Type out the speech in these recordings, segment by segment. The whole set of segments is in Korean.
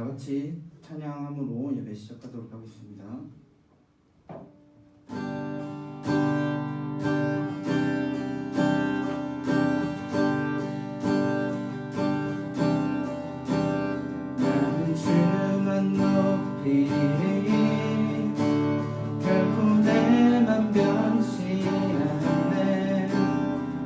다 같이 찬양함으로 예배 시작하도록 하겠습니다. 나는 주만 높이 결코 내만 변치 않네.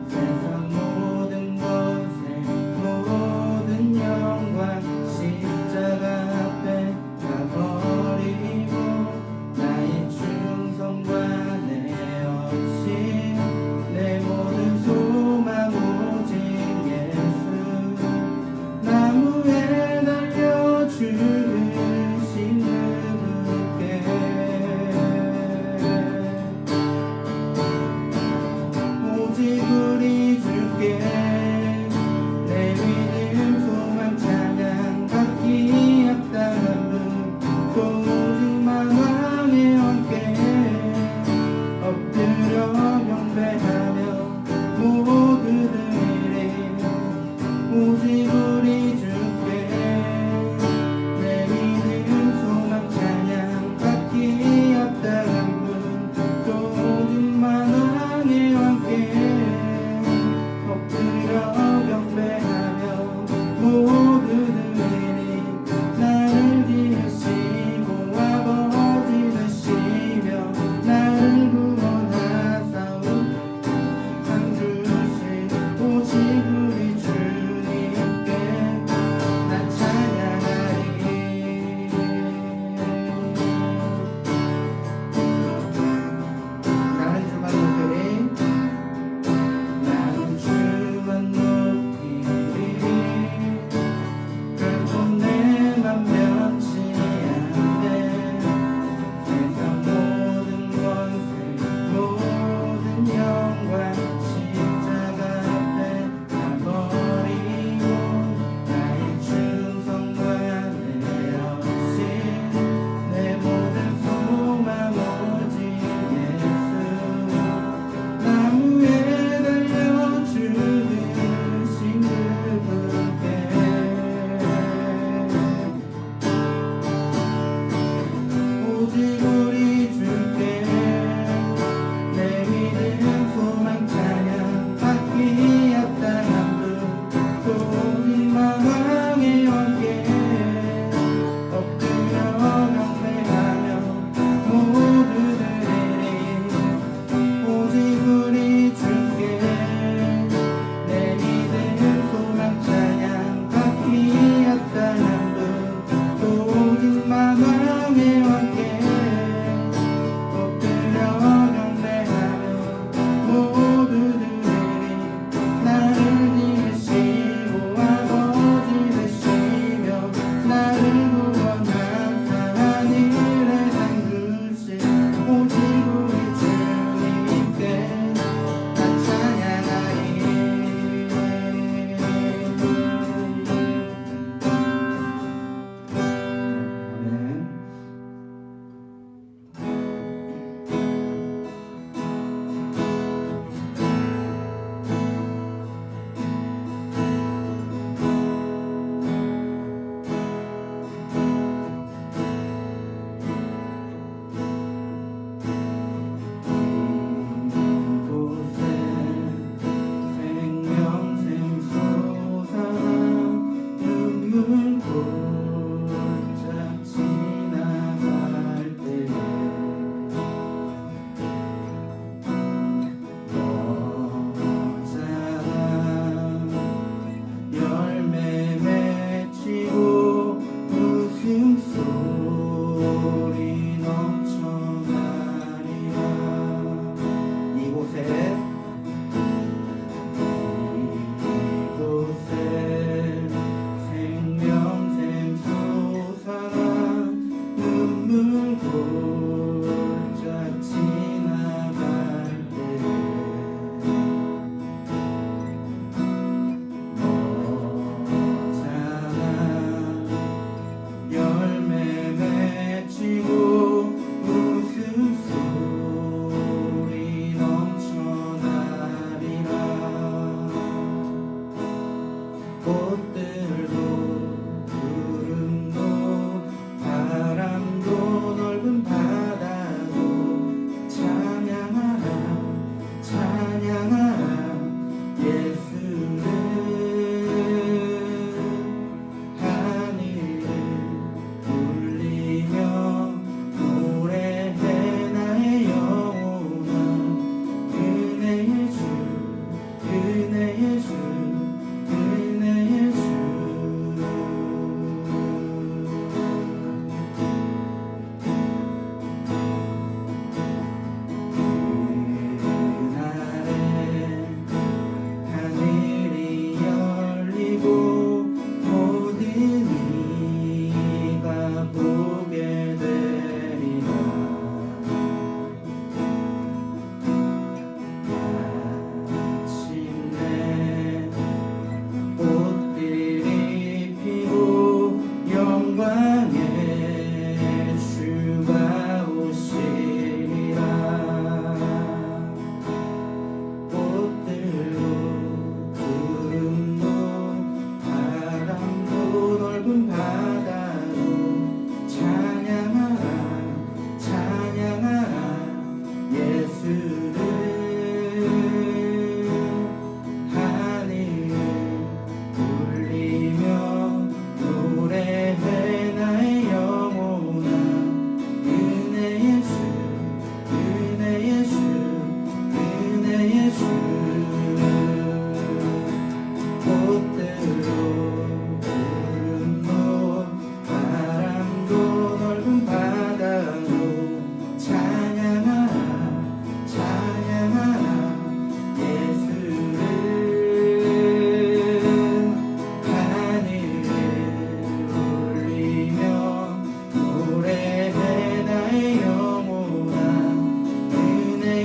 세상 모든 것에 모든 영광 십자가 앞에 다 버리고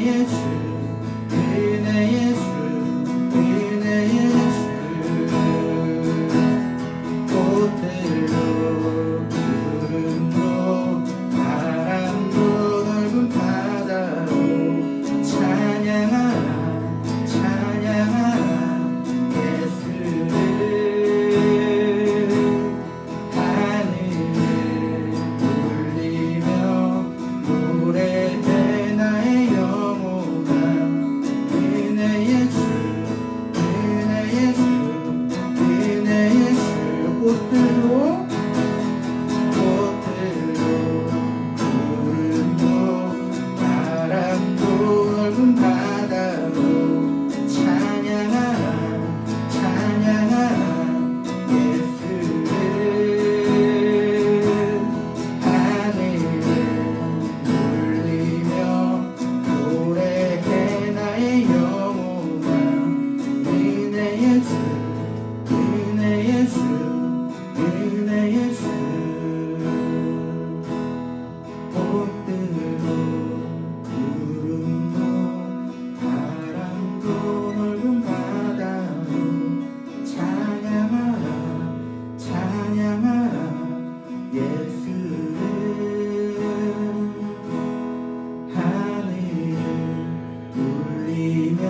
은혜의 주 은혜의 주 은혜의 주 꽃들도 구름도 바람도 넓은 바다로 찬양하라 찬양하라 예수를 하늘을 울리며 노래해 나의 영혼아 은혜의 주 은혜의 주 은혜의 주 꽃들도 구름도 바람도 넓은 바다로 찬양하라 찬양하라 예수를 하늘을 울리며 노래해 나의 영혼아 은혜의 주 은혜의 주 은혜의 주 꽃들도 구름도 바람도 넓은 바다로 찬양하라 찬양하라 예수를 하늘을 울리며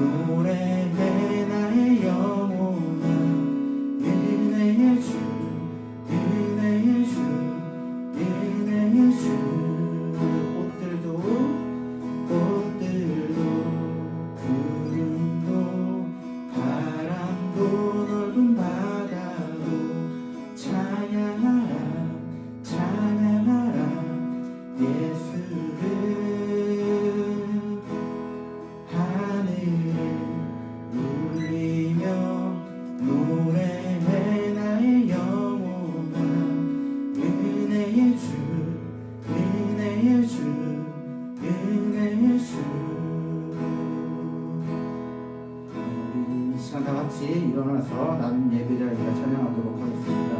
노래해 나의 영혼아 은혜의 주 은혜의 주 은혜의 주 꽃들도 구름도 바람도 넓은 바다로 찬양하라 찬양하라 예수를 하늘을 울리며 노래해 나의 영혼아 은혜의 주 은혜의 주 은혜의 주 우리 이 시간 다 같이 일어나서 나는 예배자에게 찬양하도록 하겠습니다.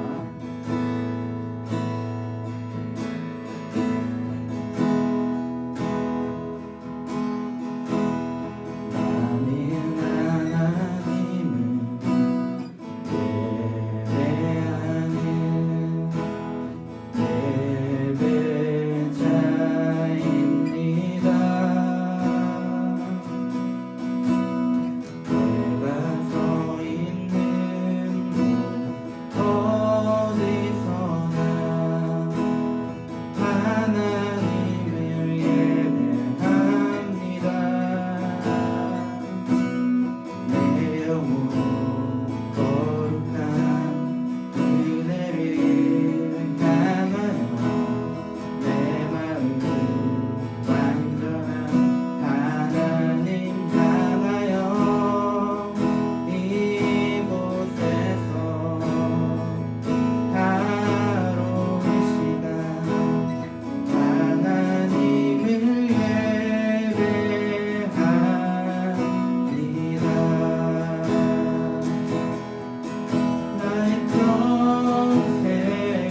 나는 하나님을 예배하는 예배자입니다. 내가 서 있는 곳 어디서나 하나님을 예배합니다. 내 영혼 거룩한 은혜를 향하여 내 마음을 완전한 하나님 향하여 이곳에서 하루의 시간 하나님을 예배합니다. 나의 평생에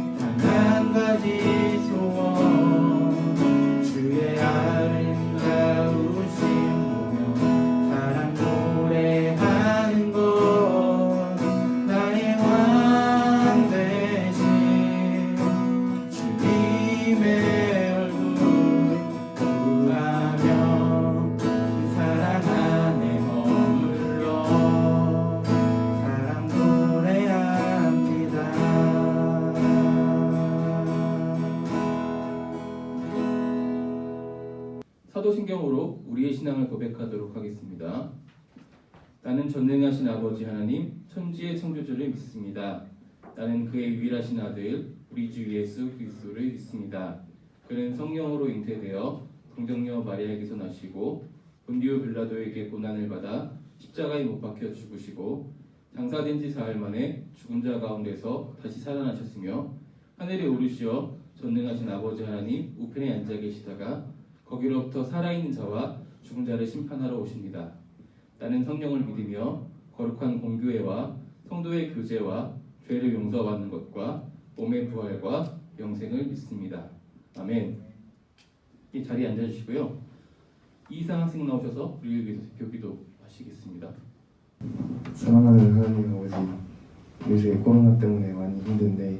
단 한 가지 소원 주의 아름다우신 보며 사랑 노래하는 것 나의 왕 되신 주님의 얼굴 구하며 그 사랑 안에 머물러 사랑 노래합니다. 사도신경으로 우리의 신앙을 고백하도록 하겠습니다. 나는 전능하신 아버지 하나님 천지의 창조주를 믿습니다. 나는 그의 유일하신 아들 우리 주 예수 그리스도를 믿습니다. 그는 성령으로 잉태되어 동정녀 마리아에게서 나시고 본디오 빌라도에게 고난을 받아 십자가에 못 박혀 죽으시고 장사된 지 사흘 만에 죽은 자 가운데서 다시 살아나셨으며 하늘에 오르시어 전능하신 아버지 하나님 우편에 앉아 계시다가 거기로부터 살아있는 자와 죽은 자를 심판하러 오십니다. 나는 성령을 믿으며 거룩한 공교회와 성도의 교제와 죄를 용서받는 것과 몸의 부활과 영생을 믿습니다. 아멘. 이 자리에 앉아주시고요. 이상 학생 나오셔서 우리를 위해서 대표 기도하시겠습니다. 사랑하는 하나님 아버지, 요새 코로나 때문에 많이 힘든데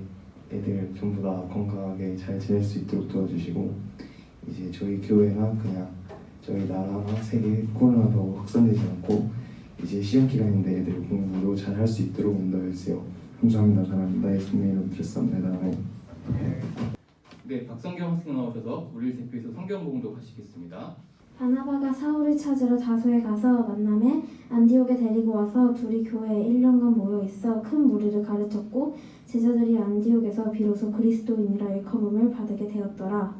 애들 전부 다 건강하게 잘 지낼 수 있도록 도와주시고, 이제 저희 교회나 그냥 저희 나라나 세계 코로나가 확산되지 않고 이제 시험 기간인데 애들 공부도 잘 할 수 있도록 인도해 주세요. 감사합니다. 사랑합니다. 예수님의 이름 드렸습니다. 아멘. 네, 박성경 학생 나오셔서 우리를 대표해서 성경 봉독 하시겠습니다. 바나바가 사울을 찾으러 다소에 가서 만남에 안디옥에 데리고 와서 둘이 교회에 1년간 모여 있어 큰 무리를 가르쳤고, 제자들이 안디옥에서 비로소 그리스도인이라 일컬음을 받게 되었더라.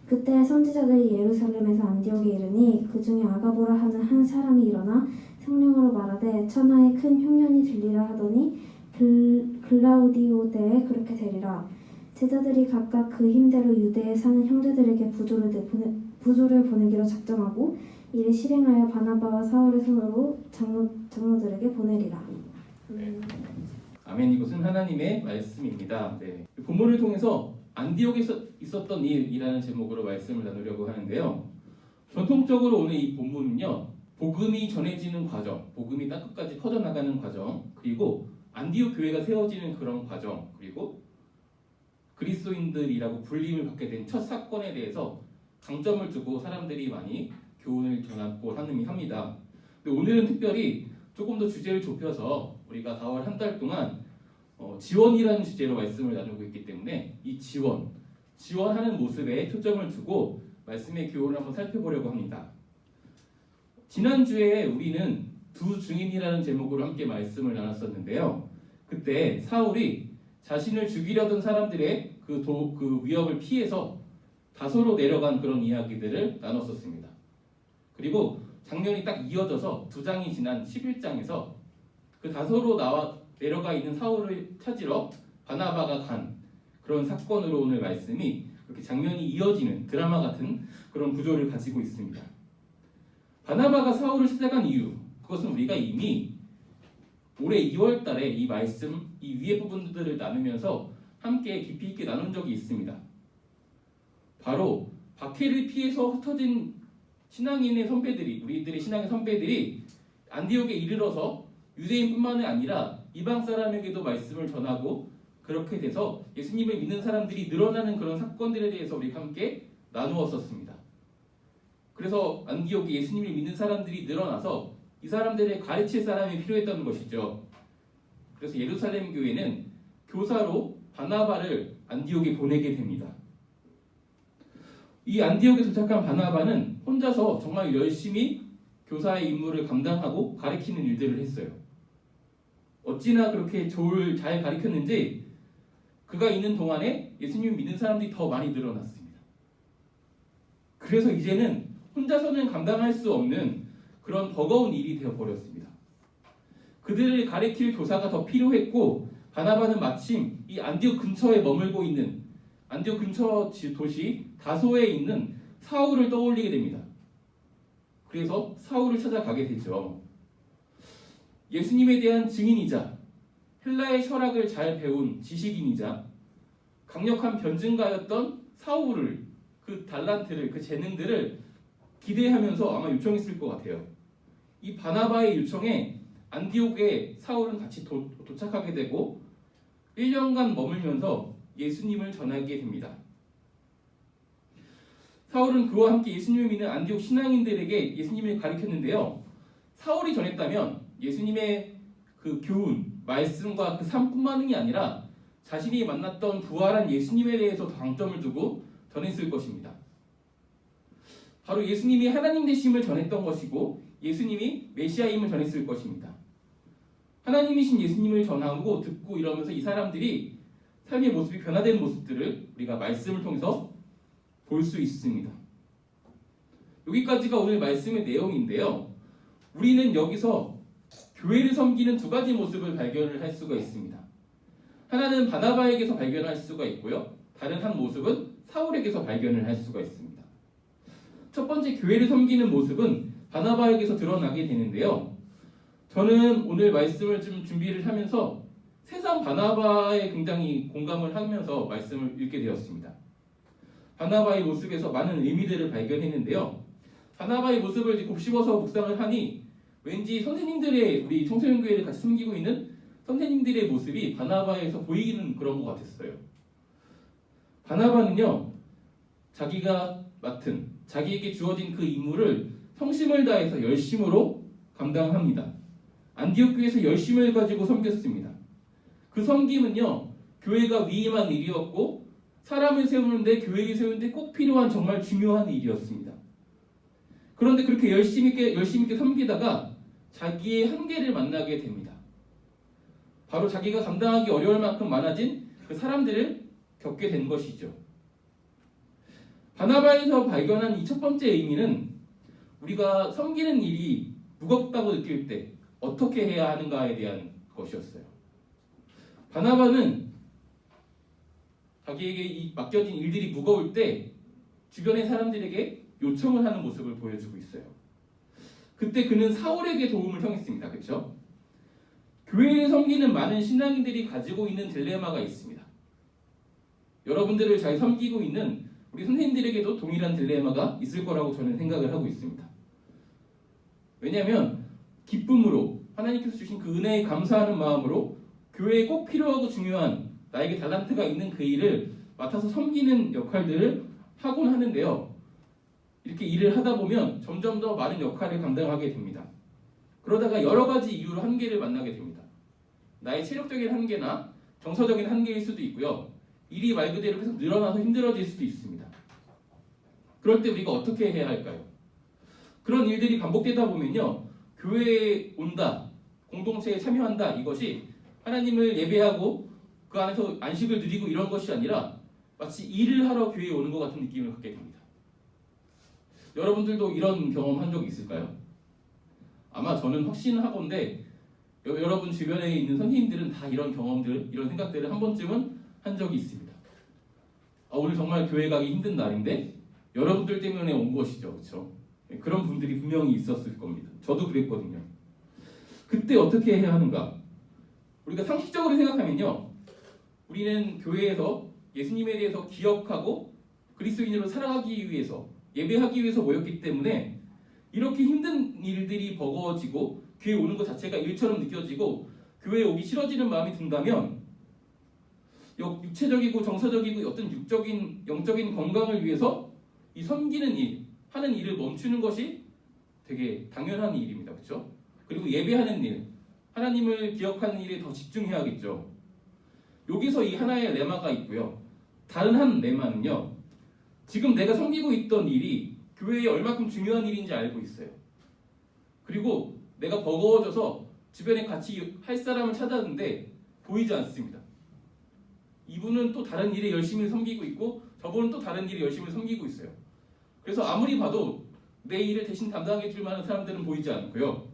그때 선지자들이 예루살렘에서 안디옥에 이르니 그 중에 아가보라 하는 한 사람이 일어나 성령으로 말하되 천하에 큰 흉년이 들리라 하더니 글라우디오 때에 그렇게 되리라. 제자들이 각각 그 힘대로 유대에 사는 형제들에게 부조를 보내기로 작정하고 이를 실행하여 바나바와 사울의 손으로 장로들에게 보내리라. 아멘. 이것은 하나님의 말씀입니다. 네. 본문을 통해서 안디옥에서 있었던 일이라는 제목으로 말씀을 나누려고 하는데요. 전통적으로 오늘 이 본문은요, 복음이 전해지는 과정, 복음이 땅끝까지 퍼져나가는 과정, 그리고 안디옥 교회가 세워지는 그런 과정, 그리고 그리스도인들이라고 불림을 받게 된 첫 사건에 대해서 강점을 두고 사람들이 많이 교훈을 전하고 합니다. 근데 오늘은 특별히 조금 더 주제를 좁혀서 우리가 4월 한 달 동안 지원이라는 주제로 말씀을 나누고 있기 때문에 이 지원하는 모습에 초점을 두고 말씀의 교훈을 한번 살펴보려고 합니다. 지난주에 우리는 두 증인이라는 제목으로 함께 말씀을 나눴었는데요. 그때 사울이 자신을 죽이려던 사람들의 그 위협을 피해서 다소로 내려간 그런 이야기들을 나눴었습니다. 그리고 장면이 딱 이어져서 두 장이 지난 11장에서 그 다소로 내려가 있는 사울을 찾으러 바나바가 간 그런 사건으로 오늘 말씀이 그렇게 장면이 이어지는 드라마 같은 그런 구조를 가지고 있습니다. 바나바가 사울을 찾아간 이유, 그것은 우리가 이미 올해 2월 달에 이 말씀, 이 위의 부분들을 나누면서 함께 깊이 있게 나눈 적이 있습니다. 바로 박해를 피해서 흩어진 신앙인의 선배들이, 우리들의 신앙의 선배들이 안디옥에 이르러서 유대인뿐만이 아니라 이방 사람에게도 말씀을 전하고, 그렇게 돼서 예수님을 믿는 사람들이 늘어나는 그런 사건들에 대해서 우리가 함께 나누었었습니다. 그래서 안디옥에 예수님을 믿는 사람들이 늘어나서 이 사람들을 가르칠 사람이 필요했던 것이죠. 그래서 예루살렘 교회는 교사로 바나바를 안디옥에 보내게 됩니다. 이 안디옥에 도착한 바나바는 혼자서 정말 열심히 교사의 임무를 감당하고 가르치는 일들을 했어요. 어찌나 그렇게 잘 가르쳤는지 그가 있는 동안에 예수님을 믿는 사람들이 더 많이 늘어났습니다. 그래서 이제는 혼자서는 감당할 수 없는 그런 버거운 일이 되어버렸습니다. 그들을 가르칠 교사가 더 필요했고, 바나바는 마침 이 안디옥 근처에 머물고 있는 안디옥 근처 도시 다소에 있는 사울을 떠올리게 됩니다. 그래서 사울을 찾아가게 되죠. 예수님에 대한 증인이자 헬라의 철학을 잘 배운 지식인이자 강력한 변증가였던 사울을, 그 달란트를, 그 재능들을 기대하면서 아마 요청했을 것 같아요. 이 바나바의 요청에 안디옥에 사울은 같이 도착하게 되고 1년간 머물면서 예수님을 전하게 됩니다. 사울은 그와 함께 예수님을 믿는 안디옥 신앙인들에게 예수님을 가르쳤는데요. 사울이 전했다면 예수님의 그 교훈, 말씀과 그 삶뿐만이 아니라 자신이 만났던 부활한 예수님에 대해서 강점을 두고 전했을 것입니다. 바로 예수님이 하나님 되심을 전했던 것이고 예수님이 메시아임을 전했을 것입니다. 하나님이신 예수님을 전하고 듣고 이러면서 이 사람들이 삶의 모습이 변화된 모습들을 우리가 말씀을 통해서 볼 수 있습니다. 여기까지가 오늘 말씀의 내용인데요. 우리는 여기서 교회를 섬기는 두 가지 모습을 발견을 할 수가 있습니다. 하나는 바나바에게서 발견할 수가 있고요. 다른 한 모습은 사울에게서 발견을 할 수가 있습니다. 첫 번째 교회를 섬기는 모습은 바나바에게서 드러나게 되는데요. 저는 오늘 말씀을 좀 준비를 하면서 세상 바나바에 굉장히 공감을 하면서 말씀을 읽게 되었습니다. 바나바의 모습에서 많은 의미들을 발견했는데요. 바나바의 모습을 이제 곱씹어서 묵상을 하니 왠지 선생님들의 우리 청소년교회를 같이 섬기고 있는 선생님들의 모습이 바나바에서 보이는 그런 것 같았어요. 바나바는요, 자기가 맡은 자기에게 주어진 그 임무를 성심을 다해서 열심으로 감당합니다. 안디옥 교회에서 열심을 가지고 섬겼습니다. 그 섬김은요, 교회가 위임한 일이었고 사람을 세우는데, 교회를 세우는데 꼭 필요한 정말 중요한 일이었습니다. 그런데 그렇게 열심히 있게 섬기다가 자기의 한계를 만나게 됩니다. 바로 자기가 감당하기 어려울 만큼 많아진 그 사람들을 겪게 된 것이죠. 바나바에서 발견한 이 첫 번째 의미는 우리가 섬기는 일이 무겁다고 느낄 때 어떻게 해야 하는가에 대한 것이었어요. 바나바는 자기에게 맡겨진 일들이 무거울 때 주변의 사람들에게 요청을 하는 모습을 보여주고 있어요. 그때 그는 사울에게 도움을 청했습니다. 그렇죠? 교회를 섬기는 많은 신앙인들이 가지고 있는 딜레마가 있습니다. 여러분들을 잘 섬기고 있는 우리 선생님들에게도 동일한 딜레마가 있을 거라고 저는 생각을 하고 있습니다. 왜냐하면 기쁨으로 하나님께서 주신 그 은혜에 감사하는 마음으로 교회에 꼭 필요하고 중요한 나에게 달란트가 있는 그 일을 맡아서 섬기는 역할들을 하곤 하는데요. 이렇게 일을 하다 보면 점점 더 많은 역할을 감당하게 됩니다. 그러다가 여러 가지 이유로 한계를 만나게 됩니다. 나의 체력적인 한계나 정서적인 한계일 수도 있고요. 일이 말 그대로 계속 늘어나서 힘들어질 수도 있습니다. 그럴 때 우리가 어떻게 해야 할까요? 그런 일들이 반복되다 보면요, 교회에 온다, 공동체에 참여한다, 이것이 하나님을 예배하고 그 안에서 안식을 누리고 이런 것이 아니라 마치 일을 하러 교회에 오는 것 같은 느낌을 갖게 됩니다. 여러분들도 이런 경험한 적 있을까요? 아마 저는 확신하건대 여러분 주변에 있는 선생님들은 다 이런 경험들, 이런 생각들을 한 번쯤은 한 적이 있습니다. 오늘 정말 교회 가기 힘든 날인데 여러분들 때문에 온 것이죠. 그렇죠? 그런 분들이 분명히 있었을 겁니다. 저도 그랬거든요. 그때 어떻게 해야 하는가? 우리가 상식적으로 생각하면요, 우리는 교회에서 예수님에 대해서 기억하고 그리스도인으로 살아가기 위해서, 예배하기 위해서 모였기 때문에 이렇게 힘든 일들이 버거워지고 교회에 오는 것 자체가 일처럼 느껴지고 교회에 오기 싫어지는 마음이 든다면 육체적이고 정서적이고 어떤 육적인 영적인 건강을 위해서 이 섬기는 일, 하는 일을 멈추는 것이 되게 당연한 일입니다. 그렇죠? 그리고 예배하는 일, 하나님을 기억하는 일에 더 집중해야겠죠. 여기서 이 하나의 레마가 있고요. 다른 한 레마는요, 지금 내가 섬기고 있던 일이 교회에 얼마큼 중요한 일인지 알고 있어요. 그리고 내가 버거워져서 주변에 같이 할 사람을 찾았는데 보이지 않습니다. 이분은 또 다른 일에 열심히 섬기고 있고 저분은 또 다른 일에 열심히 섬기고 있어요. 그래서 아무리 봐도 내 일을 대신 담당해 줄 만한 사람들은 보이지 않고요.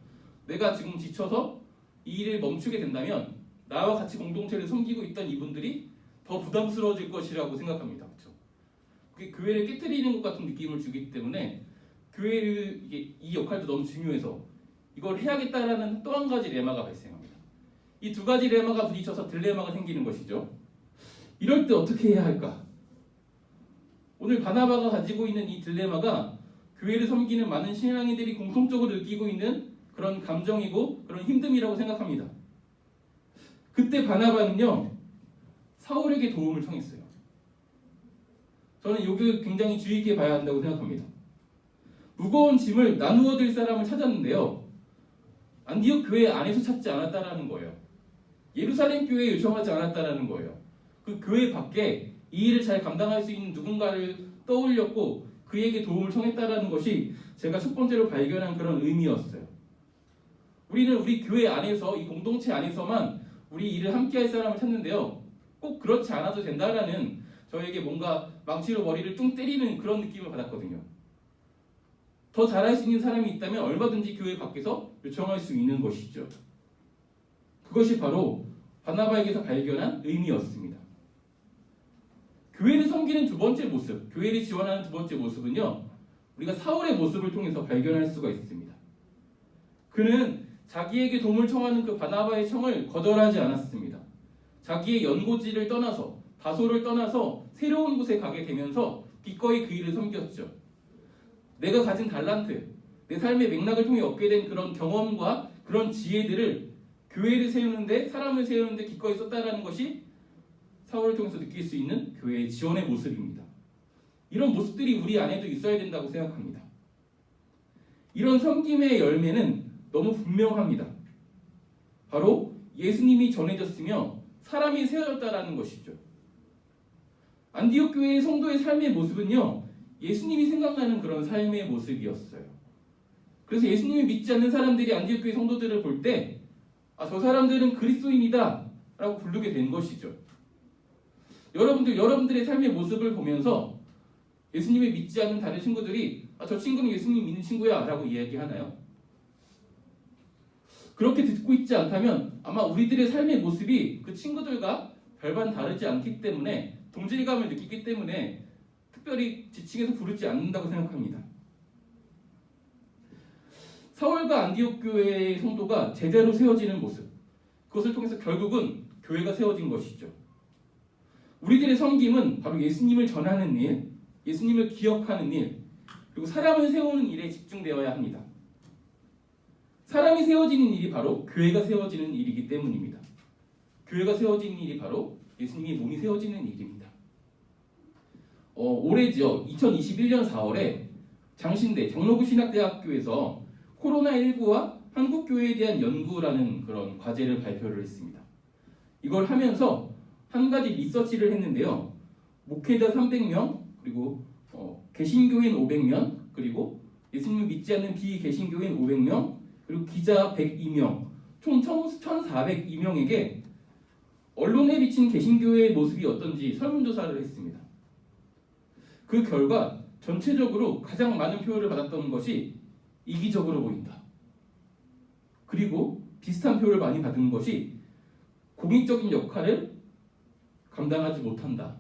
내가 지금 지쳐서 이 일을 멈추게 된다면 나와 같이 공동체를 섬기고 있던 이분들이 더 부담스러워질 것이라고 생각합니다. 그렇죠? 그게 교회를 깨트리는 것 같은 느낌을 주기 때문에 교회를 이 역할도 너무 중요해서 이걸 해야겠다라는 또 한 가지 레마가 발생합니다. 이 두 가지 레마가 부딪혀서 딜레마가 생기는 것이죠. 이럴 때 어떻게 해야 할까? 오늘 바나바가 가지고 있는 이 딜레마가 교회를 섬기는 많은 신앙인들이 공통적으로 느끼고 있는 그런 감정이고 그런 힘듦이라고 생각합니다. 그때 바나바는요, 사울에게 도움을 청했어요. 저는 이걸 굉장히 주의 있게 봐야 한다고 생각합니다. 무거운 짐을 나누어 들 사람을 찾았는데요, 안디옥 교회 안에서 찾지 않았다라는 거예요. 예루살렘 교회에 요청하지 않았다라는 거예요. 그 교회 밖에 이 일을 잘 감당할 수 있는 누군가를 떠올렸고 그에게 도움을 청했다라는 것이 제가 첫 번째로 발견한 그런 의미였어요. 우리는 우리 교회 안에서, 이 공동체 안에서만 우리 일을 함께 할 사람을 찾는데요, 꼭 그렇지 않아도 된다라는 저에게 뭔가 망치로 머리를 뚱 때리는 그런 느낌을 받았거든요. 더 잘할 수 있는 사람이 있다면 얼마든지 교회 밖에서 요청할 수 있는 것이죠. 그것이 바로 바나바에게서 발견한 의미였습니다. 교회를 섬기는 두 번째 모습, 교회를 지원하는 두 번째 모습은요, 우리가 사울의 모습을 통해서 발견할 수가 있습니다. 그는 자기에게 도움을 청하는 그 바나바의 청을 거절하지 않았습니다. 자기의 연고지를 떠나서, 다소를 떠나서 새로운 곳에 가게 되면서 기꺼이 그 일을 섬겼죠. 내가 가진 달란트, 내 삶의 맥락을 통해 얻게 된 그런 경험과 그런 지혜들을 교회를 세우는데, 사람을 세우는데 기꺼이 썼다라는 것이 사울을 통해서 느낄 수 있는 교회의 지원의 모습입니다. 이런 모습들이 우리 안에도 있어야 된다고 생각합니다. 이런 섬김의 열매는 너무 분명합니다. 바로 예수님이 전해졌으며 사람이 세워졌다라는 것이죠. 안디옥 교회의 성도의 삶의 모습은요, 예수님이 생각나는 그런 삶의 모습이었어요. 그래서 예수님이 믿지 않는 사람들이 안디옥 교회 성도들을 볼 때, 저 사람들은 그리스도인이다 라고 부르게 된 것이죠. 여러분들의 삶의 모습을 보면서 예수님을 믿지 않는 다른 친구들이 저 친구는 예수님 믿는 친구야 라고 이야기하나요? 그렇게 듣고 있지 않다면 아마 우리들의 삶의 모습이 그 친구들과 별반 다르지 않기 때문에, 동질감을 느끼기 때문에 특별히 지칭해서 부르지 않는다고 생각합니다. 사울과 안디옥 교회의 성도가 제대로 세워지는 모습, 그것을 통해서 결국은 교회가 세워진 것이죠. 우리들의 섬김은 바로 예수님을 전하는 일, 예수님을 기억하는 일, 그리고 사람을 세우는 일에 집중되어야 합니다. 사람이 세워지는 일이 바로 교회가 세워지는 일이기 때문입니다. 교회가 세워지는 일이 바로 예수님의 몸이 세워지는 일입니다. 올해죠. 2021년 4월에 장신대 장로구 신학대학교에서 코로나19와 한국교회에 대한 연구라는 그런 과제를 발표를 했습니다. 이걸 하면서 한 가지 리서치를 했는데요. 목회자 300명, 그리고 개신교인 500명, 그리고 예수님을 믿지 않는 비개신교인 500명, 그리고 기자 102명, 총 1,402명에게 언론에 비친 개신교회의 모습이 어떤지 설문조사를 했습니다. 그 결과 전체적으로 가장 많은 표를 받았던 것이 이기적으로 보인다. 그리고 비슷한 표를 많이 받은 것이 공익적인 역할을 감당하지 못한다.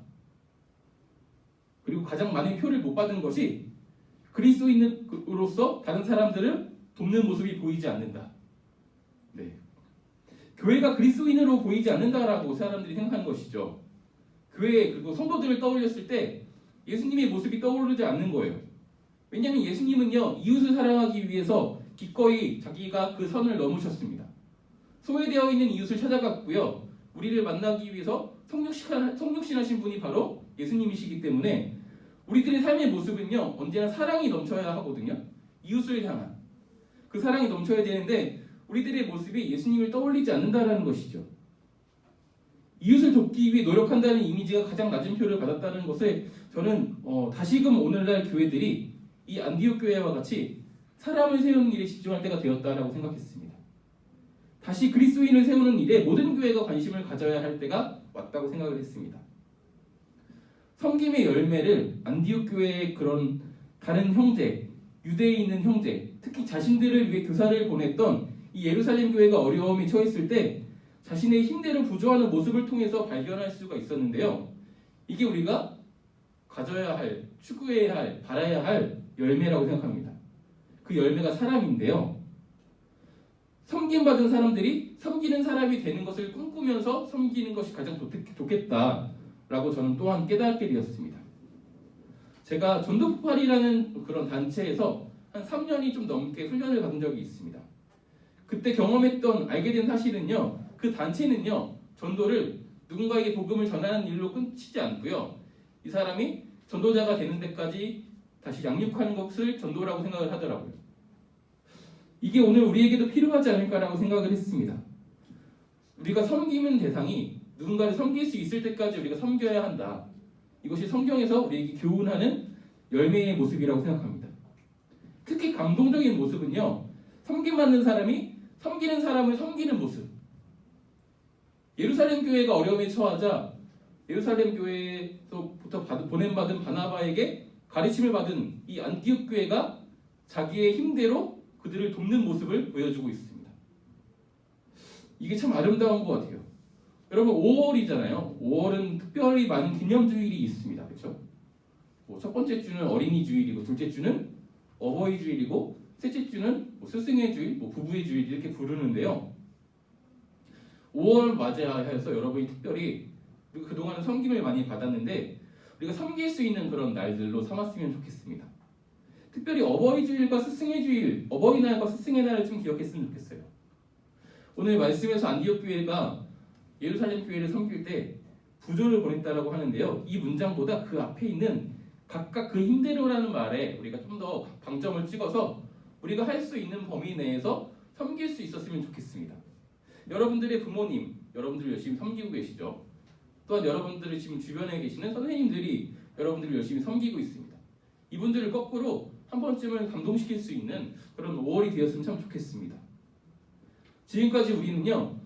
그리고 가장 많은 표를 못 받은 것이 그리스도인으로서 다른 사람들을 돕는 모습이 보이지 않는다. 네. 교회가 그리스도인으로 보이지 않는다라고 사람들이 생각하는 것이죠. 교회 그리고 성도들을 떠올렸을 때 예수님의 모습이 떠오르지 않는 거예요. 왜냐하면 예수님은요, 이웃을 사랑하기 위해서 기꺼이 자기가 그 선을 넘으셨습니다. 소외되어 있는 이웃을 찾아갔고요, 우리를 만나기 위해서 성육신하신 분이 바로 예수님이시기 때문에 우리들의 삶의 모습은요, 언제나 사랑이 넘쳐야 하거든요. 이웃을 향한 그 사랑이 넘쳐야 되는데 우리들의 모습이 예수님을 떠올리지 않는다라는 것이죠. 이웃을 돕기 위해 노력한다는 이미지가 가장 낮은 표를 받았다는 것에 저는 다시금 오늘날 교회들이 이 안디옥 교회와 같이 사람을 세우는 일에 집중할 때가 되었다라고 생각했습니다. 다시 그리스도인을 세우는 일에 모든 교회가 관심을 가져야 할 때가 왔다고 생각을 했습니다. 섬김의 열매를 안디옥 교회의 그런 다른 형제, 유대에 있는 형제, 특히 자신들을 위해 교사를 보냈던 이 예루살렘 교회가 어려움에 처했을 때 자신의 힘대로 부조하는 모습을 통해서 발견할 수가 있었는데요. 이게 우리가 가져야 할, 추구해야 할, 바라야 할 열매라고 생각합니다. 그 열매가 사람인데요. 섬김받은 사람들이 섬기는 사람이 되는 것을 꿈꾸면서 섬기는 것이 가장 좋겠다라고 저는 또한 깨닫게 되었습니다. 제가 전도폭발이라는 그런 단체에서 한 3년이 좀 넘게 훈련을 받은 적이 있습니다. 그때 경험했던, 알게 된 사실은요, 그 단체는요, 전도를 누군가에게 복음을 전하는 일로 끊치지 않고요, 이 사람이 전도자가 되는 데까지 다시 양육하는 것을 전도라고 생각을 하더라고요. 이게 오늘 우리에게도 필요하지 않을까라고 생각을 했습니다. 우리가 섬기는 대상이 누군가를 섬길 수 있을 때까지 우리가 섬겨야 한다. 이것이 성경에서 우리에게 교훈하는 열매의 모습이라고 생각합니다. 특히 감동적인 모습은요, 섬김받는 사람이 섬기는 사람을 섬기는 모습. 예루살렘 교회가 어려움에 처하자 예루살렘 교회에서부터 보냄받은 바나바에게 가르침을 받은 이 안디옥 교회가 자기의 힘대로 그들을 돕는 모습을 보여주고 있습니다. 이게 참 아름다운 것 같아요. 여러분, 5월이잖아요. 5월은 특별히 많은 기념주일이 있습니다. 그렇죠? 첫 번째 주는 어린이 주일이고, 둘째 주는 어버이 주일이고, 셋째 주는 스승의 주일, 부부의 주일 이렇게 부르는데요. 5월 맞이하여서 여러분이 특별히 그동안은 섬김을 많이 받았는데 우리가 섬길 수 있는 그런 날들로 삼았으면 좋겠습니다. 특별히 어버이 주일과 스승의 주일, 어버이날과 스승의 날을 좀 기억했으면 좋겠어요. 오늘 말씀에서 안디옥 교회가 예루살렘 교회를 섬길 때 부조를 보냈다라고 하는데요. 이 문장보다 그 앞에 있는 각각 그 힘대로라는 말에 우리가 좀 더 방점을 찍어서 우리가 할 수 있는 범위 내에서 섬길 수 있었으면 좋겠습니다. 여러분들의 부모님, 여러분들 열심히 섬기고 계시죠. 또한 여러분들의 지금 주변에 계시는 선생님들이 여러분들을 열심히 섬기고 있습니다. 이분들을 거꾸로 한 번쯤은 감동시킬 수 있는 그런 5월이 되었으면 참 좋겠습니다. 지금까지 우리는요,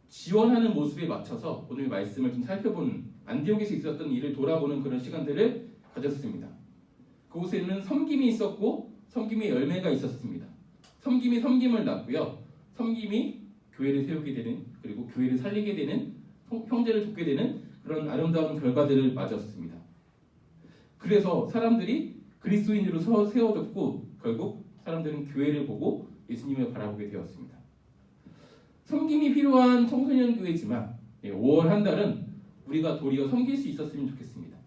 지원하는 모습에 맞춰서 오늘 말씀을 좀 살펴보는, 안디옥에서 있었던 일을 돌아보는 그런 시간들을 가졌습니다. 그곳에는 섬김이 있었고 섬김의 열매가 있었습니다. 섬김이 섬김을 낳고요, 섬김이 교회를 세우게 되는, 그리고 교회를 살리게 되는, 형제를 돕게 되는 그런 아름다운 결과들을 맞았습니다. 그래서 사람들이 그리스도인으로 세워졌고 결국 사람들은 교회를 보고 예수님을 바라보게 되었습니다. 섬김이 필요한 청소년 교회지만 5월 한 달은 우리가 도리어 섬길 수 있었으면 좋겠습니다.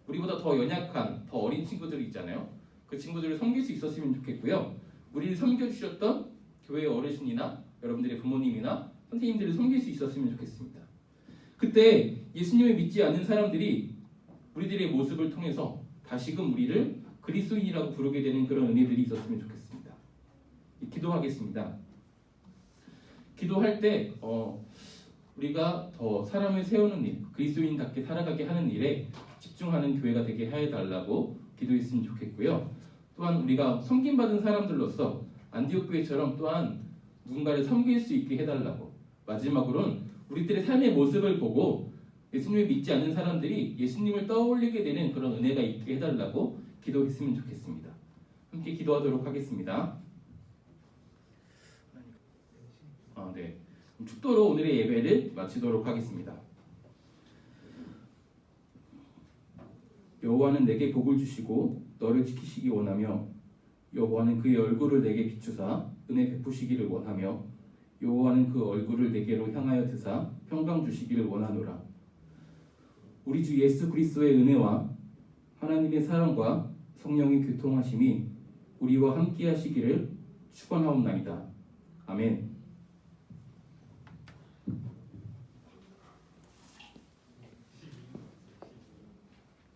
우리보다 더 연약한, 더 어린 친구들이 있잖아요. 그 친구들을 섬길 수 있었으면 좋겠고요. 우리를 섬겨주셨던 교회 어르신이나 여러분들의 부모님이나 선생님들을 섬길 수 있었으면 좋겠습니다. 그때 예수님을 믿지 않는 사람들이 우리들의 모습을 통해서 다시금 우리를 그리스도인이라고 부르게 되는 그런 은혜들이 있었으면 좋겠습니다. 기도하겠습니다. 기도할 때 우리가 더 사람을 세우는 일, 그리스도인답게 살아가게 하는 일에 집중하는 교회가 되게 해달라고 기도했으면 좋겠고요. 또한 우리가 섬김받은 사람들로서 안디옥 교회처럼 또한 누군가를 섬길 수 있게 해달라고, 마지막으로는 우리들의 삶의 모습을 보고 예수님을 믿지 않는 사람들이 예수님을 떠올리게 되는 그런 은혜가 있게 해달라고 기도했으면 좋겠습니다. 함께 기도하도록 하겠습니다. 네. 축도로 오늘의 예배를 마치도록 하겠습니다. 여호와는 내게 복을 주시고 너를 지키시기 원하며, 여호와는 그의 얼굴을 내게 비추사 은혜 베푸시기를 원하며, 여호와는 그 얼굴을 내게로 향하여 드사 평강 주시기를 원하노라. 우리 주 예수 그리스도의 은혜와 하나님의 사랑과 성령의 교통하심이 우리와 함께 하시기를 축원하옵나이다. 아멘.